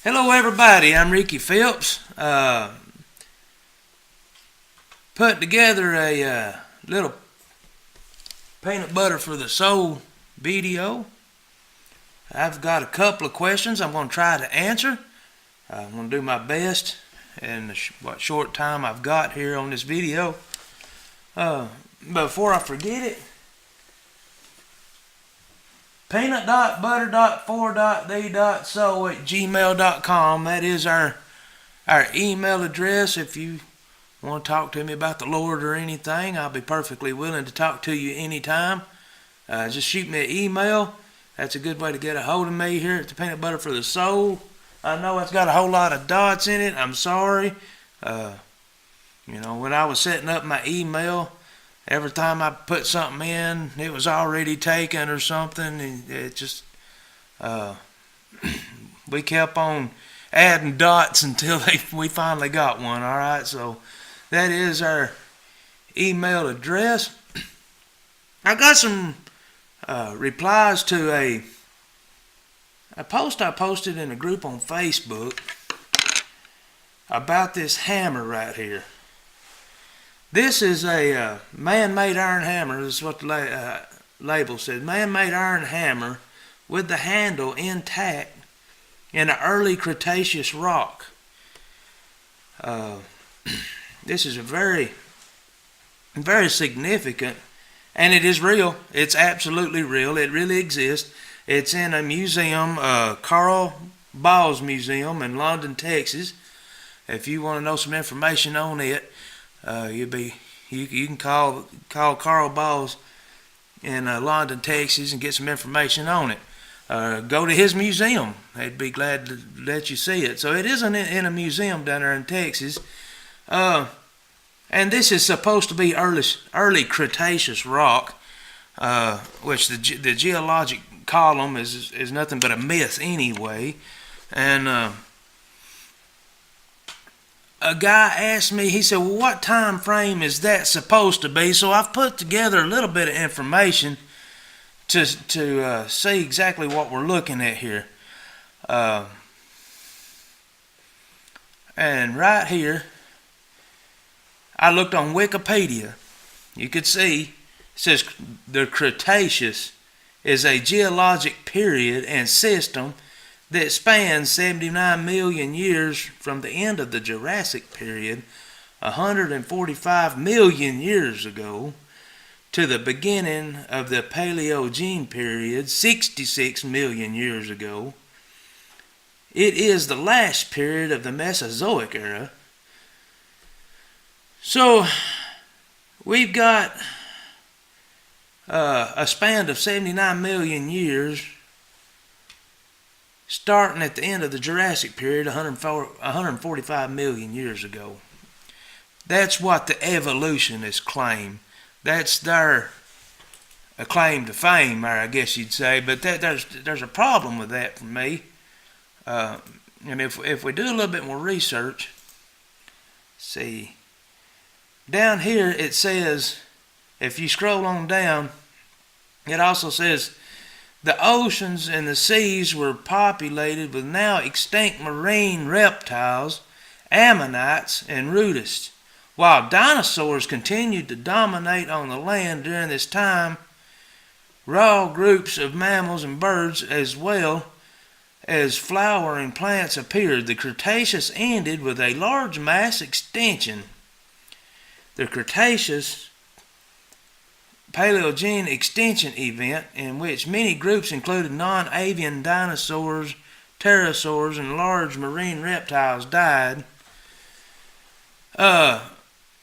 Hello, everybody. I'm Ricky Phillips. Put together a little peanut butter for the soul video. I've got a couple of questions I'm going to try to answer. I'm going to do my best in what short time I've got here on this video. Before I forget it, peanut.butter.4.d.soul@gmail.com. That is our email address. If you want to talk to me about the Lord or anything, I'll be perfectly willing to talk to you anytime. Just shoot me an email. That's a good way to get a hold of me here at the Peanut Butter for the Soul. I know it's got a whole lot of dots in it. I'm sorry. When I was setting up my email, every time I put something in, it was already taken or something. And it just, we kept on adding dots until we finally got one. All right, so that is our email address. I got some replies to a post I posted in a group on Facebook about this hammer right here. This is a man-made iron hammer. This is what the label says. Man-made iron hammer with the handle intact in an early Cretaceous rock. This is a very, very significant, and it is real. It's absolutely real. It really exists. It's in a museum, Carl Ball's Museum in London, Texas. If you want to know some information on it, you can call Carl Ball's in London, Texas, and get some information on it. Go to his museum. They'd be glad to let you see it. So it is in a museum down there in Texas. And this is supposed to be early Cretaceous rock, which the geologic column is nothing but a myth anyway. And a guy asked me, he said, well, what time frame is that supposed to be? So I've put together a little bit of information to see exactly what we're looking at here. And right here, I looked on Wikipedia. You could see it says the Cretaceous is a geologic period and system that spans 79 million years from the end of the Jurassic period, 145 million years ago, to the beginning of the Paleogene period, 66 million years ago. It is the last period of the Mesozoic era. So we've got a span of 79 million years starting at the end of the Jurassic period, 145 million years ago. That's what the evolutionists claim. That's their claim to fame, I guess you'd say. But there's a problem with that for me. And if we do a little bit more research, see, down here it says, if you scroll on down, it also says the oceans and the seas were populated with now extinct marine reptiles, ammonites, and rudists. While dinosaurs continued to dominate on the land during this time, raw groups of mammals and birds as well as flowering plants appeared. The Cretaceous ended with a large mass extinction. The Cretaceous Paleogene extinction event, in which many groups included non-avian dinosaurs, pterosaurs, and large marine reptiles died.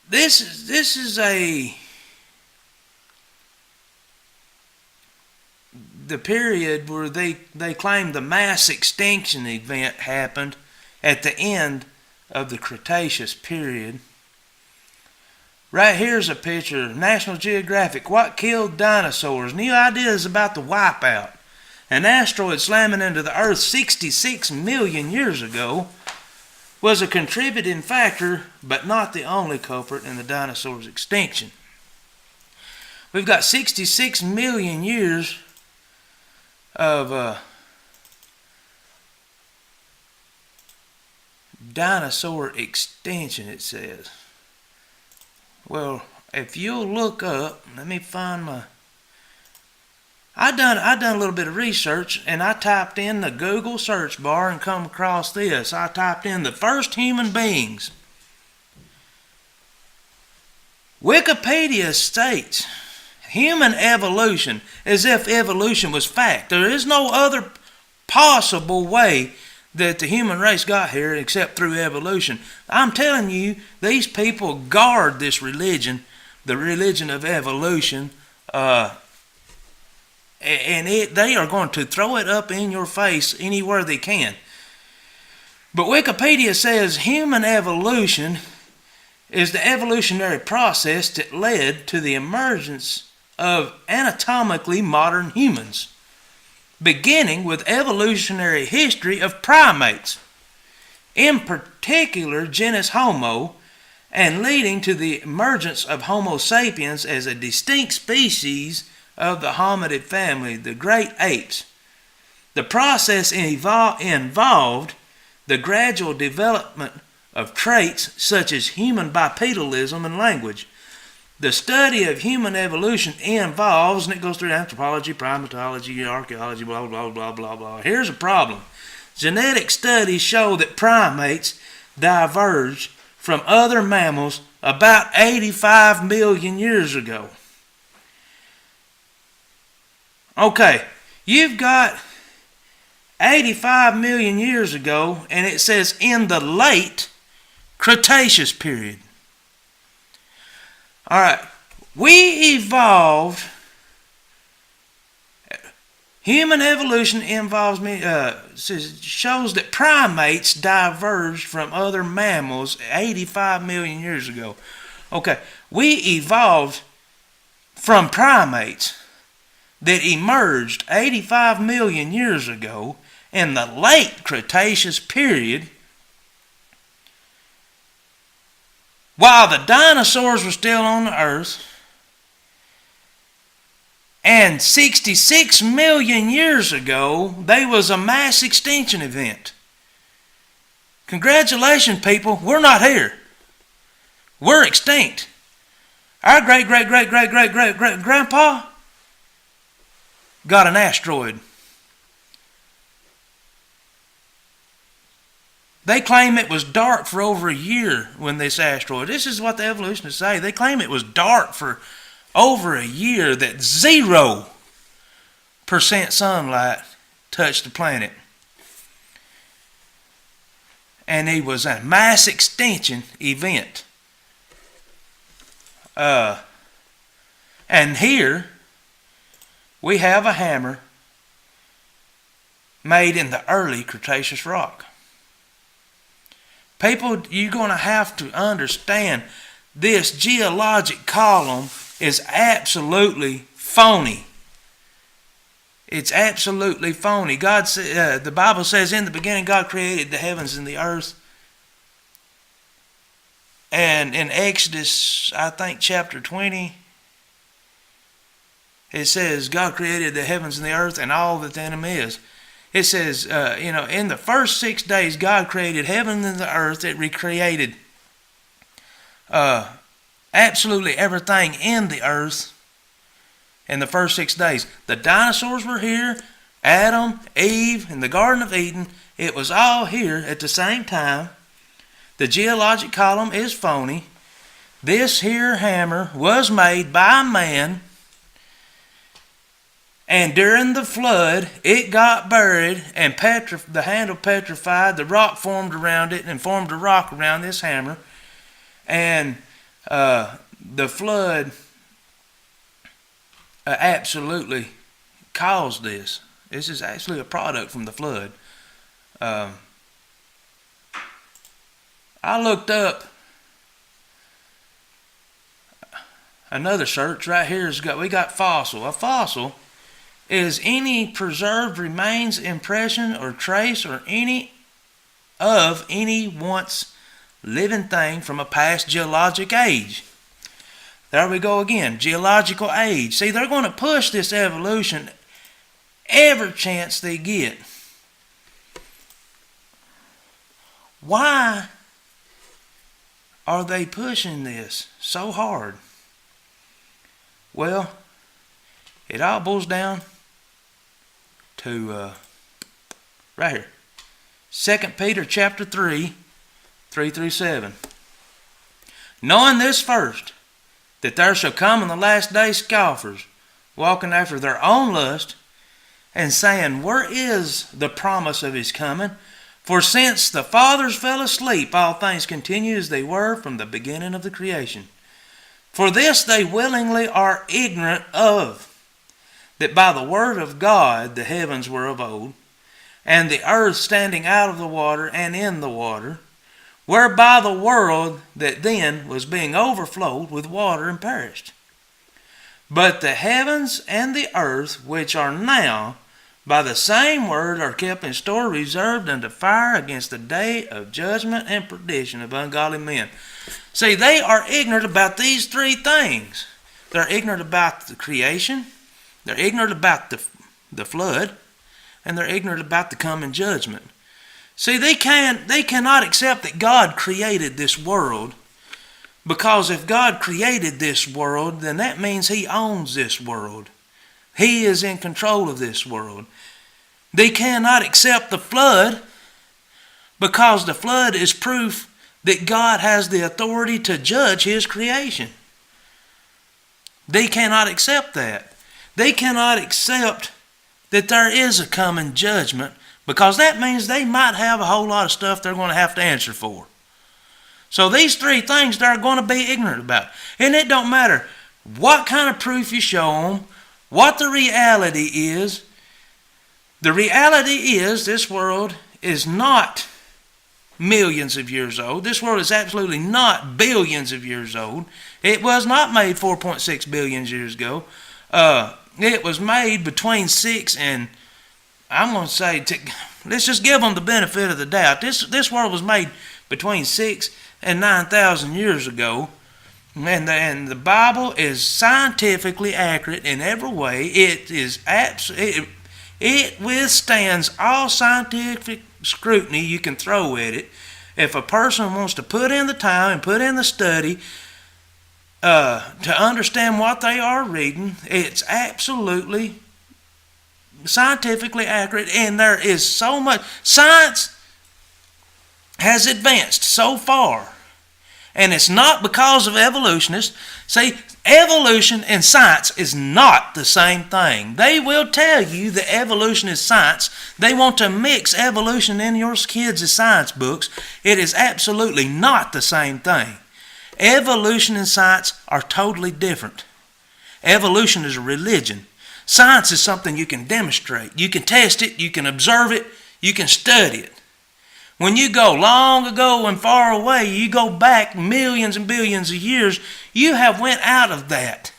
This is the period where they claim the mass extinction event happened at the end of the Cretaceous period. Right here's a picture, National Geographic, what killed dinosaurs? New ideas about the wipeout. An asteroid slamming into the Earth 66 million years ago was a contributing factor, but not the only culprit in the dinosaurs' extinction. We've got 66 million years of dinosaur extinction, it says. Well, if you'll look up, let me find my... I done a little bit of research, and I typed in the Google search bar and come across this. I typed in the first human beings. Wikipedia states human evolution as if evolution was fact. There is no other possible way that the human race got here except through evolution. I'm telling you, these people guard this religion, the religion of evolution, and they are going to throw it up in your face anywhere they can. But Wikipedia says human evolution is the evolutionary process that led to the emergence of anatomically modern humans, beginning with evolutionary history of primates, in particular genus Homo, and leading to the emergence of Homo sapiens as a distinct species of the hominid family, the great apes. The process involved the gradual development of traits such as human bipedalism and language. The study of human evolution involves, and it goes through anthropology, primatology, archaeology, blah, blah, blah, blah, blah. Here's a problem. Genetic studies show that primates diverged from other mammals about 85 million years ago. Okay, you've got 85 million years ago, and it says in the late Cretaceous period. All right, we evolved. Human evolution shows that primates diverged from other mammals 85 million years ago. Okay, we evolved from primates that emerged 85 million years ago in the late Cretaceous period, while the dinosaurs were still on the earth, and 66 million years ago, there was a mass extinction event. Congratulations, people, we're not here. We're extinct. Our great-great-great-great-great-great-grandpa got an asteroid. They claim it was dark for over a year when this asteroid. This is what the evolutionists say. They claim it was dark for over a year, that 0% sunlight touched the planet. And it was a mass extinction event. And here we have a hammer made in the early Cretaceous rock. People, you're going to have to understand this geologic column is absolutely phony. It's absolutely phony. The Bible says in the beginning God created the heavens and the earth. And in Exodus, I think chapter 20, it says God created the heavens and the earth and all that in them is. It says, in the first 6 days, God created heaven and the earth. It recreated absolutely everything in the earth in the first 6 days. The dinosaurs were here, Adam, Eve, in the Garden of Eden. It was all here at the same time. The geologic column is phony. This here hammer was made by man. And during the flood, it got buried and the handle petrified. The rock formed around it and formed a rock around this hammer. And the flood absolutely caused this. This is actually a product from the flood. I looked up another search right here. We got fossil. A fossil is any preserved remains, impression, or trace, or any once living thing from a past geologic age. There we go again, geological age. See, they're going to push this evolution every chance they get. Why are they pushing this so hard? Well, it all boils down to right here. 2 Peter chapter 3, 3 through 7. Knowing this first, that there shall come in the last days scoffers, walking after their own lust, and saying, where is the promise of his coming? For since the fathers fell asleep, all things continue as they were from the beginning of the creation. For this they willingly are ignorant of, that by the word of God the heavens were of old, and the earth standing out of the water and in the water, whereby the world that then was being overflowed with water and perished. But the heavens and the earth, which are now, by the same word are kept in store, reserved unto fire against the day of judgment and perdition of ungodly men. See, they are ignorant about these three things. They're ignorant about the creation, they're ignorant about the flood, and they're ignorant about the coming judgment. See, they cannot accept that God created this world, because if God created this world, then that means He owns this world. He is in control of this world. They cannot accept the flood, because the flood is proof that God has the authority to judge His creation. They cannot accept that. They cannot accept that there is a coming judgment, because that means they might have a whole lot of stuff they're going to have to answer for. So these three things they're going to be ignorant about. And it don't matter what kind of proof you show them, what the reality is. The reality is this world is not millions of years old. This world is absolutely not billions of years old. It was not made 4.6 billion years ago. It was made between 6 and, I'm going to say, let's just give them the benefit of the doubt. This world was made between 6 and 9,000 years ago. And the Bible is scientifically accurate in every way. It withstands all scientific scrutiny you can throw at it. If a person wants to put in the time and put in the study to understand what they are reading, it's absolutely scientifically accurate. And there is so much. Science has advanced so far. And it's not because of evolutionists. See, evolution and science is not the same thing. They will tell you that evolution is science. They want to mix evolution in your kids' science books. It is absolutely not the same thing. Evolution and science are totally different. Evolution is a religion. Science is something you can demonstrate. You can test it, you can observe it, you can study it. When you go long ago and far away, you go back millions and billions of years, you have went out of that.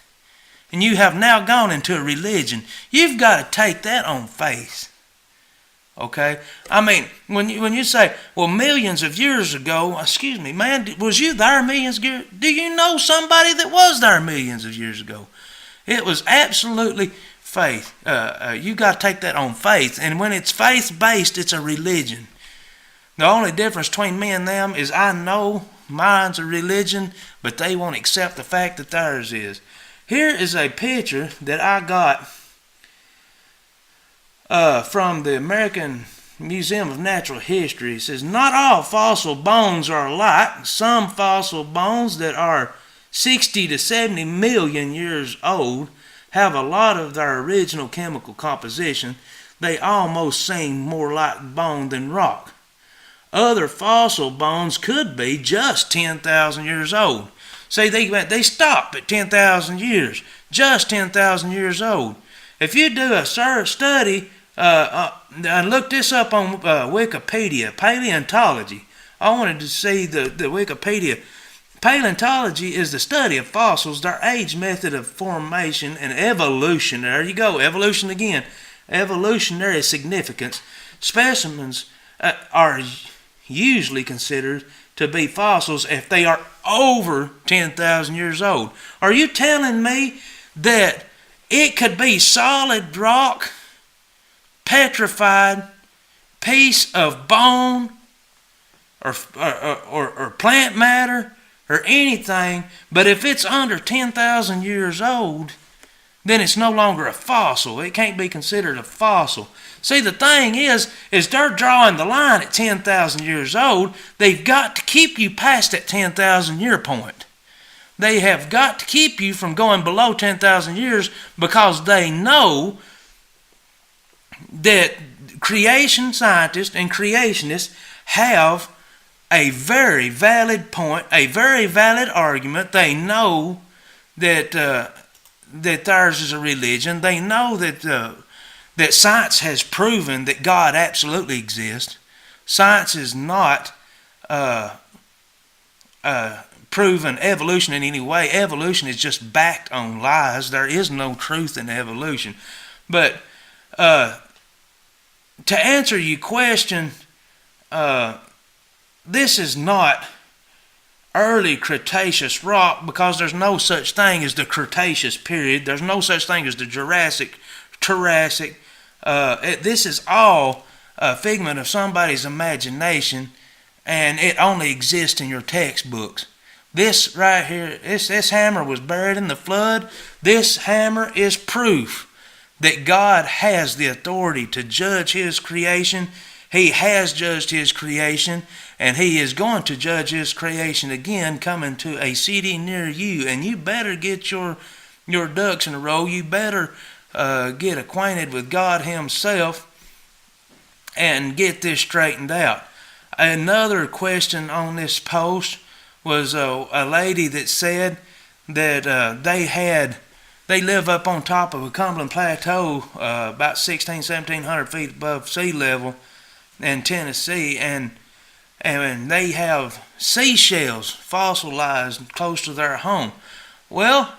And you have now gone into a religion. You've got to take that on faith. Okay? I mean, when you say, well, millions of years ago, excuse me, man, was you there millions of years? Do you know somebody that was there millions of years ago? It was absolutely faith. You got to take that on faith. And when it's faith-based, it's a religion. The only difference between me and them is I know mine's a religion, but they won't accept the fact that theirs is. Here is a picture that I got from the American Museum of Natural History. It says, not all fossil bones are alike. Some fossil bones that are 60 to 70 million years old have a lot of their original chemical composition. They almost seem more like bone than rock. Other fossil bones could be just 10,000 years old. See, they stop at 10,000 years, just 10,000 years old. If you do a study, and look this up on Wikipedia, paleontology. I wanted to see the Wikipedia. Paleontology is the study of fossils, their age, method of formation, and evolution. There you go, evolution again. Evolutionary significance. Specimens are usually considered to be fossils if they are over 10,000 years old. Are you telling me that it could be solid rock, petrified piece of bone, or plant matter or anything, but if it's under 10,000 years old, then it's no longer a fossil. It can't be considered a fossil. See, the thing is they're drawing the line at 10,000 years old. They've got to keep you past that 10,000 year point. They have got to keep you from going below 10,000 years because they know that creation scientists and creationists have a very valid point, a very valid argument. They know that that theirs is a religion. They know that science has proven that God absolutely exists. Science is not proven evolution in any way. Evolution is just backed on lies. There is no truth in evolution. But to answer your question, this is not early Cretaceous rock because there's no such thing as the Cretaceous period. There's no such thing as the Jurassic, Triassic. This is all a figment of somebody's imagination, and it only exists in your textbooks. This right here, this hammer was buried in the flood. This hammer is proof that God has the authority to judge His creation. He has judged His creation, and He is going to judge His creation again, coming to a city near you. And you better get your ducks in a row. You better get acquainted with God Himself and get this straightened out. Another question on this post was a lady that said that they live up on top of a Cumberland Plateau about 1,700 feet above sea level in Tennessee, and they have seashells fossilized close to their home. Well,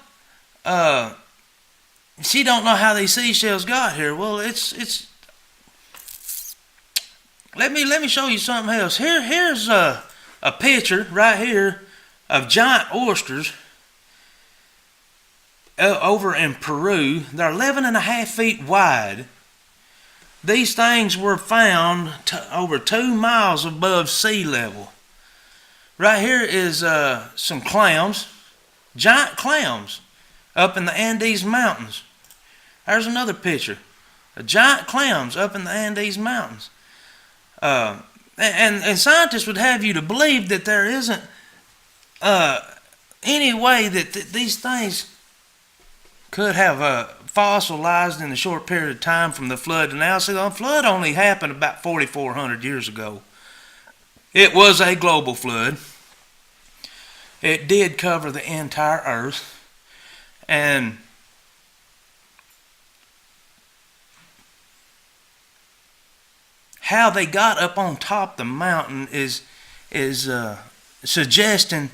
she don't know how these seashells got here. Well, it's let me show you something else. Here's a picture right here of giant oysters over in Peru. They're 11.5 feet wide. These things were found over 2 miles above sea level. Right here is some clams, giant clams, up in the Andes Mountains. There's another picture of giant clams up in the Andes Mountains. And scientists would have you to believe that there isn't any way that these things could have fossilized in a short period of time from the flood to now. See, the flood only happened about 4,400 years ago. It was a global flood. It did cover the entire earth. And how they got up on top of the mountain is suggesting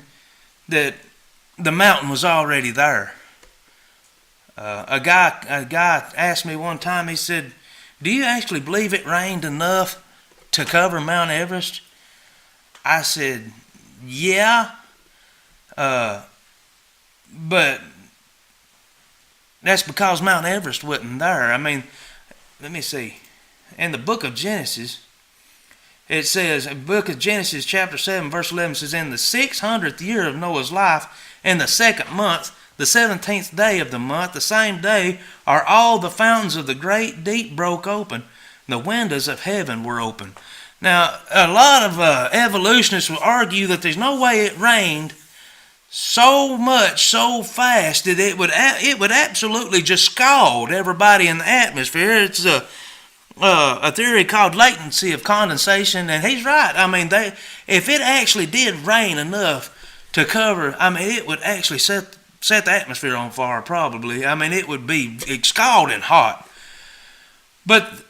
that the mountain was already there. A guy asked me one time, he said, "Do you actually believe it rained enough to cover Mount Everest?" I said, "Yeah, but that's because Mount Everest wasn't there." I mean, let me see. In the book of Genesis, it says, in the book of Genesis chapter 7 verse 11 says, "In the 600th year of Noah's life, in the 2nd month, the 17th day of the month, the same day are all the fountains of the great deep broke open. The windows of heaven were open." Now, a lot of evolutionists will argue that there's no way it rained so much, so fast, that it would absolutely just scald everybody in the atmosphere. It's a theory called latency of condensation, and he's right. I mean, if it actually did rain enough to cover, I mean, it would actually set the atmosphere on fire, probably. I mean, it would be scalding hot. But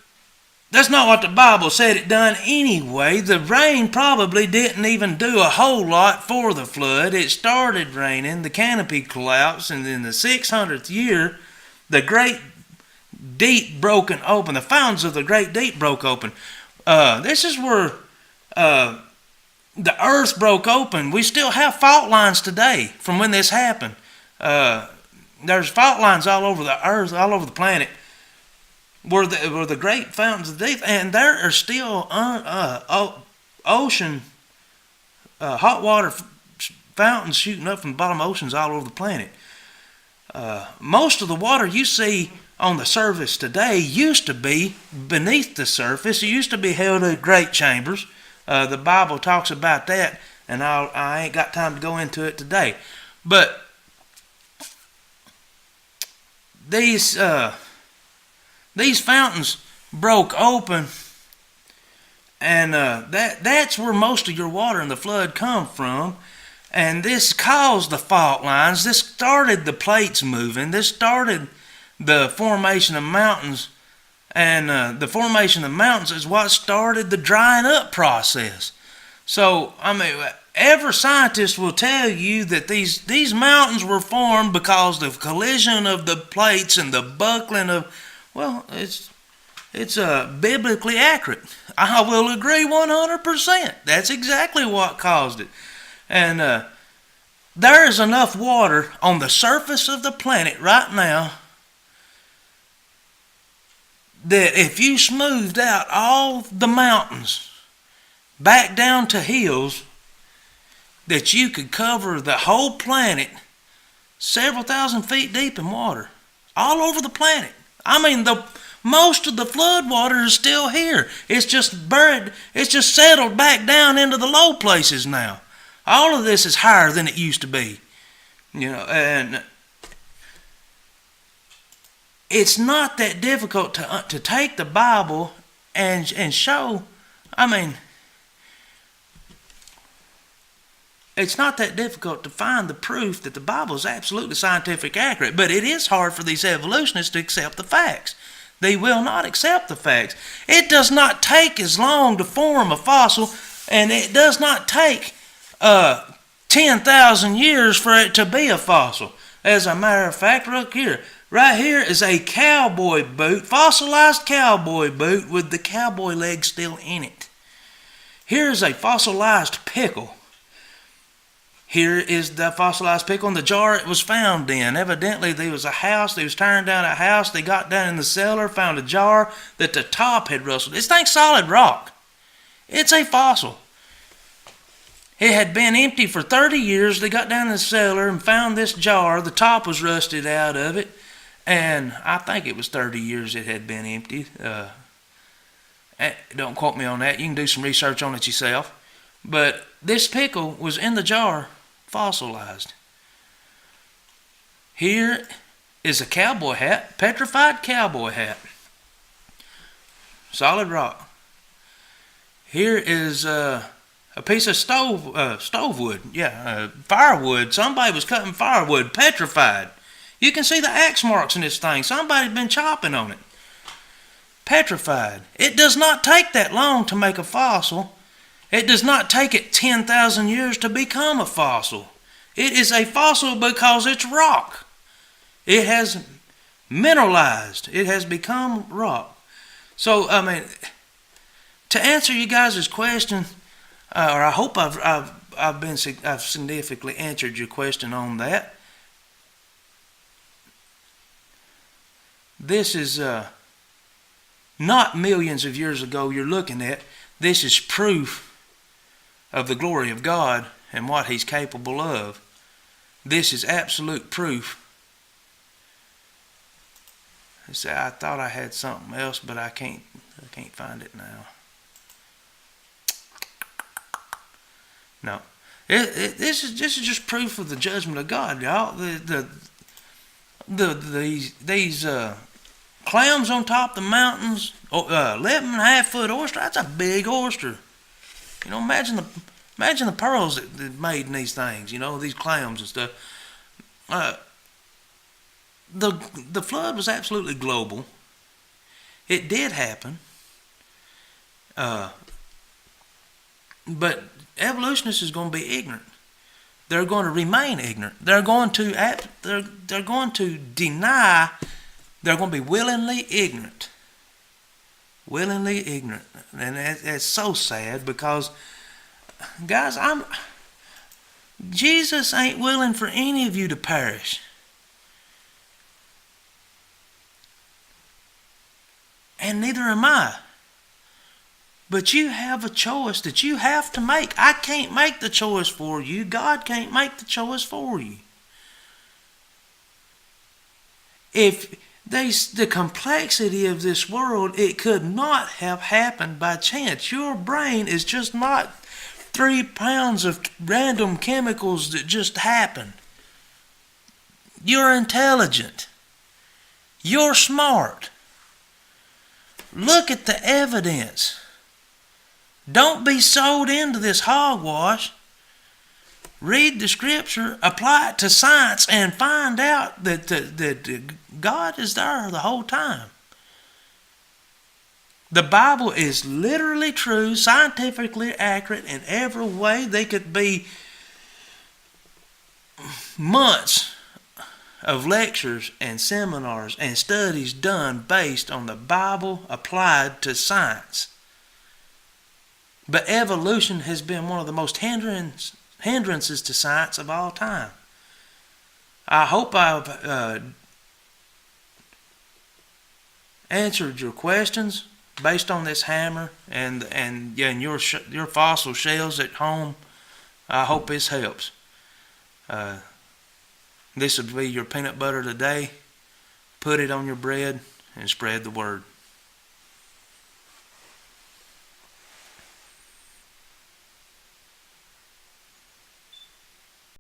that's not what the Bible said it done anyway. The rain probably didn't even do a whole lot for the flood. It started raining, the canopy collapsed, and in the 600th year, the great deep broken open. The fountains of the great deep broke open. This is where the earth broke open. We still have fault lines today from when this happened. There's fault lines all over the earth, all over the planet, where the great fountains of deep, and there are still ocean hot water fountains shooting up from the bottom of oceans all over the planet. Most of the water you see on the surface today used to be beneath the surface. It used to be held in great chambers. The Bible talks about that, and I ain't got time to go into it today. But these fountains broke open, and that's where most of your water in the flood come from. And this caused the fault lines. This started the plates moving. This started the formation of mountains. And the formation of mountains is what started the drying up process. So, I mean, every scientist will tell you that these mountains were formed because of collision of the plates and the buckling of, well, it's biblically accurate. I will agree 100%. That's exactly what caused it. And there is enough water on the surface of the planet right now that if you smoothed out all the mountains back down to hills, that you could cover the whole planet several thousand feet deep in water, all over the planet. I mean, most of the flood water is still here. It's just buried. It's just settled back down into the low places now. All of this is higher than it used to be, and it's not that difficult to take the Bible and show. I mean, it's not that difficult to find the proof that the Bible is absolutely scientifically accurate, but it is hard for these evolutionists to accept the facts. They will not accept the facts. It does not take as long to form a fossil, and it does not take 10,000 years for it to be a fossil. As a matter of fact, look here. Right here is a cowboy boot, fossilized cowboy boot with the cowboy leg still in it. Here is a fossilized pickle. Here is the fossilized pickle in the jar it was found in. Evidently, there was a house. They was tearing down a house. They got down in the cellar, found a jar that the top had rustled. This thing's solid rock. It's a fossil. It had been empty for 30 years. They got down in the cellar and found this jar. The top was rusted out of it. And I think it was 30 years it had been empty. Don't quote me on that. You can do some research on it yourself. But this pickle was in the jar, fossilized. Here is a cowboy hat, petrified cowboy hat. Solid rock. Here is a piece of stove wood. Firewood. Somebody was cutting firewood, petrified. You can see the axe marks in this thing. Somebody's been chopping on it. Petrified. It does not take that long to make a fossil. It does not take it 10,000 years to become a fossil. It is a fossil because it's rock. It has mineralized. It has become rock. So, I mean, to answer you guys' question, or I hope I've significantly answered your question on that. This is not millions of years ago you're looking at. This is proof of the glory of God and what He's capable of. This is absolute proof. I thought I had something else, but I can't find it now. No, this is just proof of the judgment of God, y'all. These clams on top of the mountains, 11.5-foot oyster. That's a big oyster. Imagine the pearls that made in these things. These clams and stuff. The flood was absolutely global. It did happen. But evolutionists is going to be ignorant. They're going to remain ignorant. They're going to deny. They're going to be willingly ignorant. Willingly ignorant. And that's so sad because, guys, Jesus ain't willing for any of you to perish. And neither am I. But you have a choice that you have to make. I can't make the choice for you. God can't make the choice for you. If the complexity of this world, it could not have happened by chance. Your brain is just not 3 pounds of random chemicals that just happen. You're intelligent. You're smart. Look at the evidence. Don't be sold into this hogwash. Read the scripture, apply it to science, and find out that God is there the whole time. The Bible is literally true, scientifically accurate in every way. They could be months of lectures and seminars and studies done based on the Bible applied to science. But evolution has been one of the most hindrances to science of all time. I hope I've answered your questions based on this hammer and your fossil shells at home. I hope this helps. This would be your peanut butter today. Put it on your bread and spread the word.